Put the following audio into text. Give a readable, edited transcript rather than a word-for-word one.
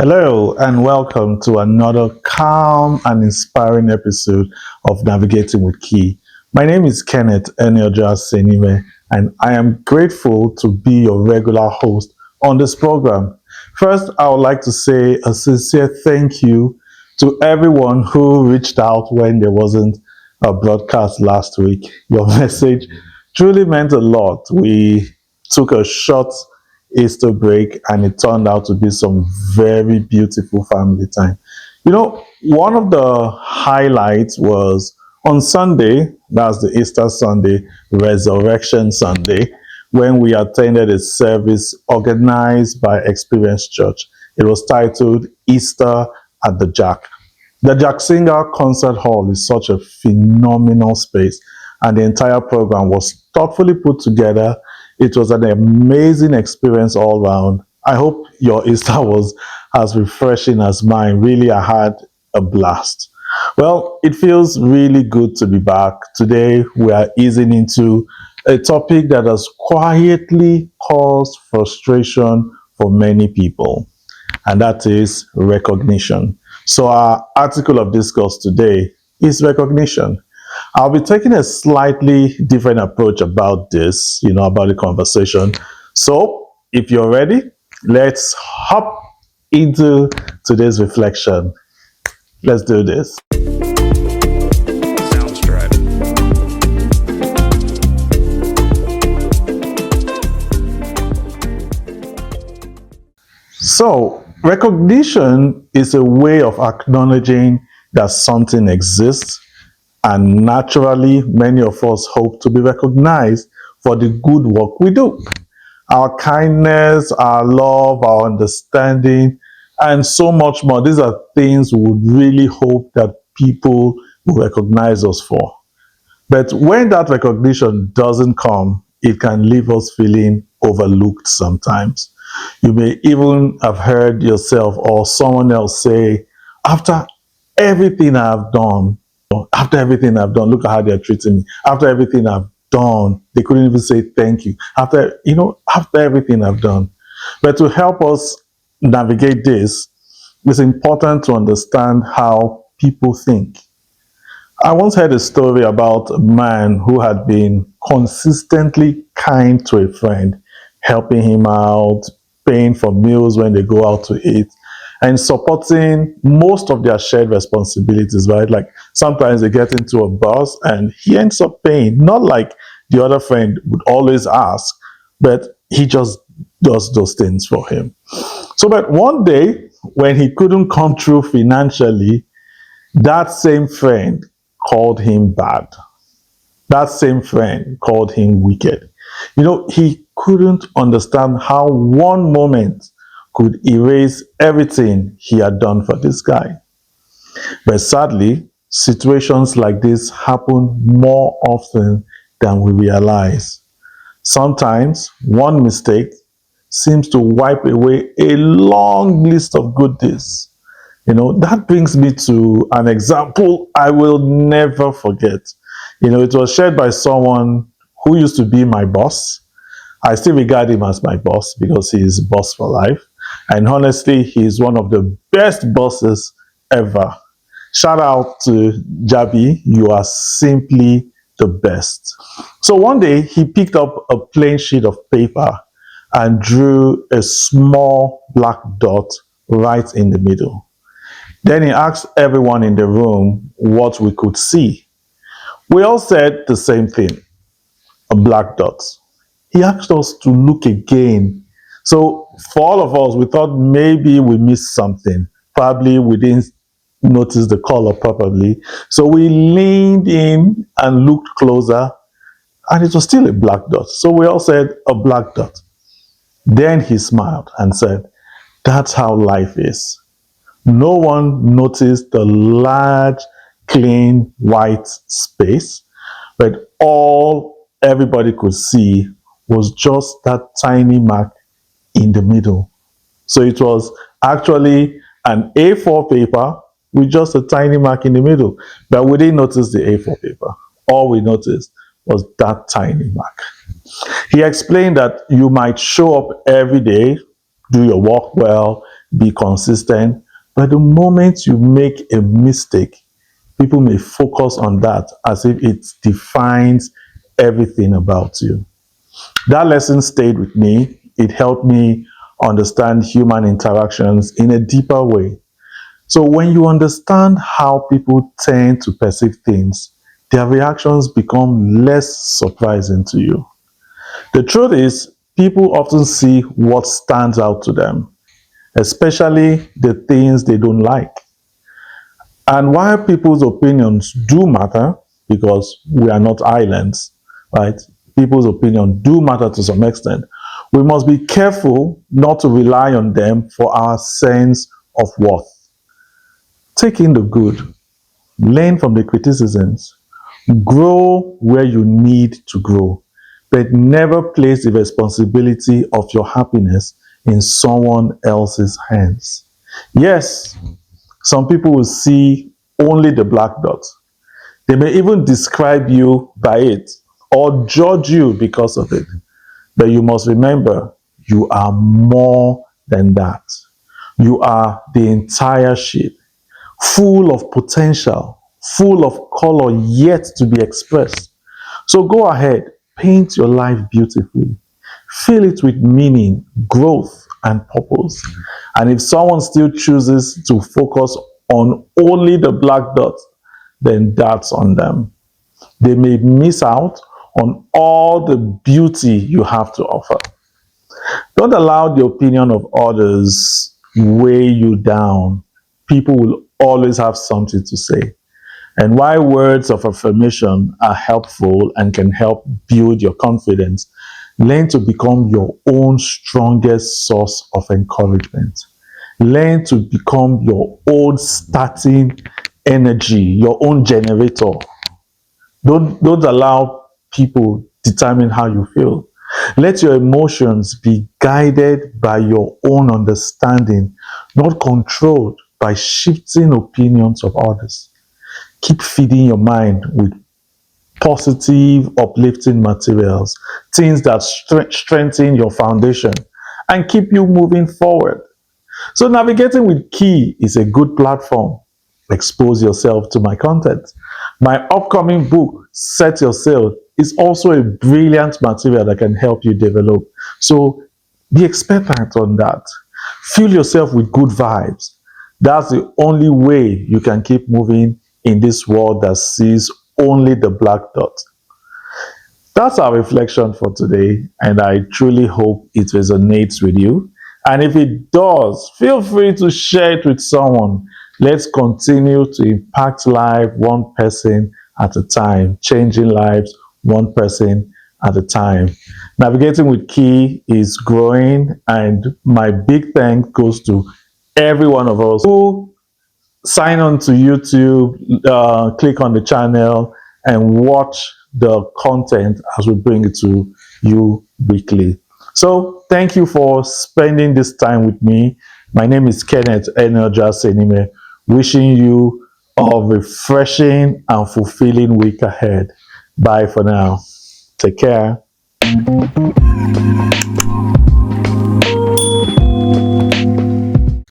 Hello and welcome to another calm and inspiring episode of Navigating with Key. My name is Kenneth Enioja Senime and I am grateful to be your regular host on this program. First, I would like to say a sincere thank you to everyone who reached out when there wasn't a broadcast last week. Your message truly meant a lot. We took a short Easter break and it turned out to be some very beautiful family time. One of the highlights was on Sunday, that's the Easter Sunday, Resurrection Sunday, when we attended a service organized by Experience Church. It was titled Easter at the Jack. The Jack Singer Concert Hall is such a phenomenal space, and the entire program was thoughtfully put together. It was an amazing experience all around. I hope your Easter was as refreshing as mine. Really, I had a blast. Well, it feels really good to be back. Today, we are easing into a topic that has quietly caused frustration for many people, and that is recognition. So, our article of discourse today is recognition. I'll be taking a slightly different approach about this, about the conversation. So, if you're ready, let's hop into today's reflection. Let's do this. Sounds driving. So, recognition is a way of acknowledging that something exists, and naturally, many of us hope to be recognized for the good work we do. Our kindness, our love, our understanding, and so much more. These are things we would really hope that people will recognize us for. But when that recognition doesn't come, it can leave us feeling overlooked sometimes. You may even have heard yourself or someone else say, after everything I've done, look at how they're treating me. After everything I've done, they couldn't even say thank you. After everything I've done. But to help us navigate this, it's important to understand how people think. I once heard a story about a man who had been consistently kind to a friend, helping him out, paying for meals when they go out to eat, and supporting most of their shared responsibilities, right? Like sometimes they get into a bus and he ends up paying, not like the other friend would always ask, but he just does those things for him. So, but one day when he couldn't come through financially, that same friend called him bad. That same friend called him wicked. He couldn't understand how one moment could erase everything he had done for this guy. But sadly, situations like this happen more often than we realize. Sometimes one mistake seems to wipe away a long list of good deeds. That brings me to an example I will never forget. It was shared by someone who used to be my boss. I still regard him as my boss because he is boss for life. And honestly, he's one of the best bosses ever. Shout out to Jabi. You are simply the best. So one day he picked up a plain sheet of paper and drew a small black dot right in the middle. Then he asked everyone in the room what we could see. We all said the same thing, a black dot. He asked us to look again. So for all of us, we thought maybe we missed something. Probably we didn't notice the color properly. So we leaned in and looked closer, and it was still a black dot. So we all said a black dot. Then he smiled and said, "That's how life is." No one noticed the large, clean, white space, but all everybody could see was just that tiny mark in the middle. So it was actually an A4 paper with just a tiny mark in the middle. But we didn't notice the A4 paper. All we noticed was that tiny mark. He explained that you might show up every day, do your work well, be consistent. But the moment you make a mistake, people may focus on that as if it defines everything about you. That lesson stayed with me. It helped me understand human interactions in a deeper way. So when you understand how people tend to perceive things, their reactions become less surprising to you. The truth is, people often see what stands out to them, especially the things they don't like. And while people's opinions do matter, because we are not islands, right? People's opinions do matter to some extent. We must be careful not to rely on them for our sense of worth. Take in the good, learn from the criticisms, grow where you need to grow, but never place the responsibility of your happiness in someone else's hands. Yes, some people will see only the black dot. They may even describe you by it or judge you because of it. But you must remember, you are more than that. You are the entire sheet, full of potential, full of color yet to be expressed. So go ahead, paint your life beautifully. Fill it with meaning, growth, and purpose. And if someone still chooses to focus on only the black dot, then that's on them. They may miss out on all the beauty you have to offer. Don't allow the opinion of others weigh you down. People will always have something to say. And while words of affirmation are helpful and can help build your confidence, learn to become your own strongest source of encouragement. Learn to become your own starting energy, your own generator. Don't allow people determine how you feel. Let your emotions be guided by your own understanding, not controlled by shifting opinions of others. Keep feeding your mind with positive, uplifting materials, things that strengthen your foundation and keep you moving forward. So navigating with Key is a good platform. Expose yourself to my content. My upcoming book, Set Your Sail, is also a brilliant material that can help you develop. So be expectant on that. Fill yourself with good vibes. That's the only way you can keep moving in this world that sees only the black dot. That's our reflection for today, and I truly hope it resonates with you. And if it does, feel free to share it with someone. Let's continue to impact life one person at a time, changing lives one person at a time. Navigating with Key is growing, and my big thanks goes to every one of us who sign on to YouTube, click on the channel, and watch the content as we bring it to you weekly. So, thank you for spending this time with me. My name is Kenneth Enoja Senime, wishing you a refreshing and fulfilling week ahead. Bye for now. Take care.